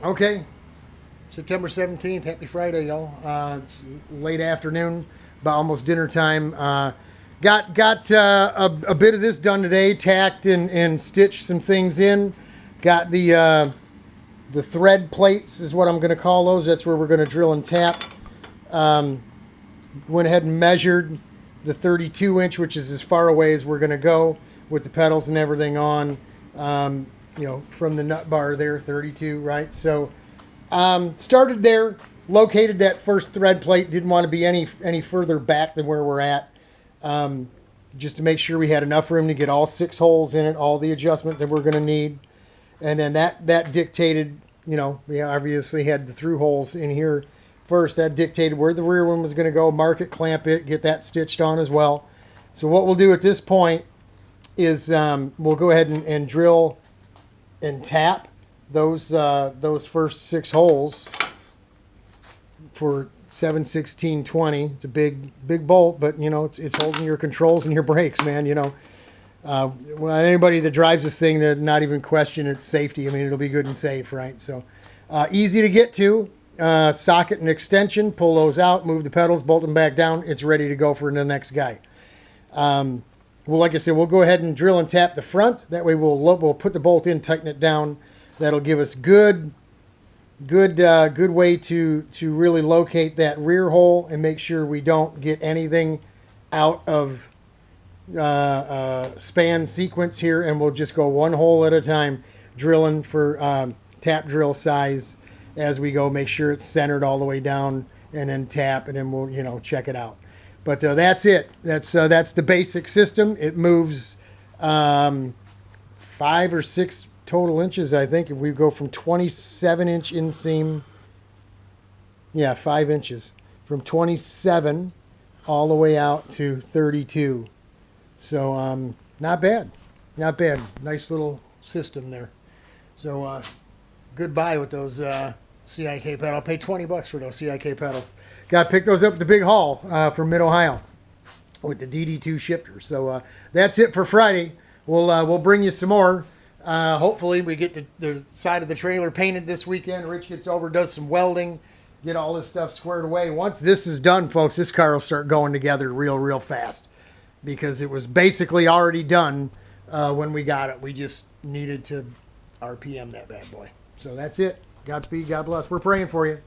Okay, September 17th. Happy Friday, y'all. It's late afternoon, about almost dinner time. Got a bit of this done today. Tacked and stitched some things in. Got the thread plates is what I'm going to call those. That's where we're going to drill and tap. Went ahead and measured the 32 inch, which is as far away as we're going to go with the pedals and everything on. You know, from the nut bar there, 32, right? So started there, located that first thread plate. Didn't want to be any further back than where we're at, just to make sure we had enough room to get all 6 holes in it, all the adjustment that we're going to need. And then that dictated, you know, we obviously had the through holes in here first. That dictated where the rear one was going to go, mark it, clamp it, get that stitched on as well. So what we'll do at this point is we'll go ahead and drill and tap those first 6 holes for 7/16/20. It's a big bolt, but you know it's holding your controls and your brakes, man. You know, well, anybody that drives this thing to not even question its safety. I mean, it'll be good and safe, right? So easy to get to. Socket and extension. Pull those out. Move the pedals. Bolt them back down. It's ready to go for the next guy. Well, like I said, we'll go ahead and drill and tap the front. That way we'll put the bolt in, tighten it down. That'll give us good way to really locate that rear hole and make sure we don't get anything out of span sequence here. And we'll just go 1 hole at a time, drilling for tap drill size as we go. Make sure it's centered all the way down, and then tap, and then we'll, you know, check it out. But that's it. That's the basic system. It moves 5 or 6 total inches, I think. If we go from 27-inch inseam, yeah, 5 inches. From 27 all the way out to 32. So not bad. Not bad. Nice little system there. So goodbye with those CIK pedals. I'll pay $20 for those CIK pedals. Got to pick those up at the big haul from Mid-Ohio with the DD2 shifter. So that's it for Friday. We'll bring you some more. Hopefully we get the side of the trailer painted this weekend. Rich gets over, does some welding, get all this stuff squared away. Once this is done, folks, this car will start going together real fast, because it was basically already done when we got it. We just needed to RPM that bad boy. So that's it. Godspeed. God bless. We're praying for you.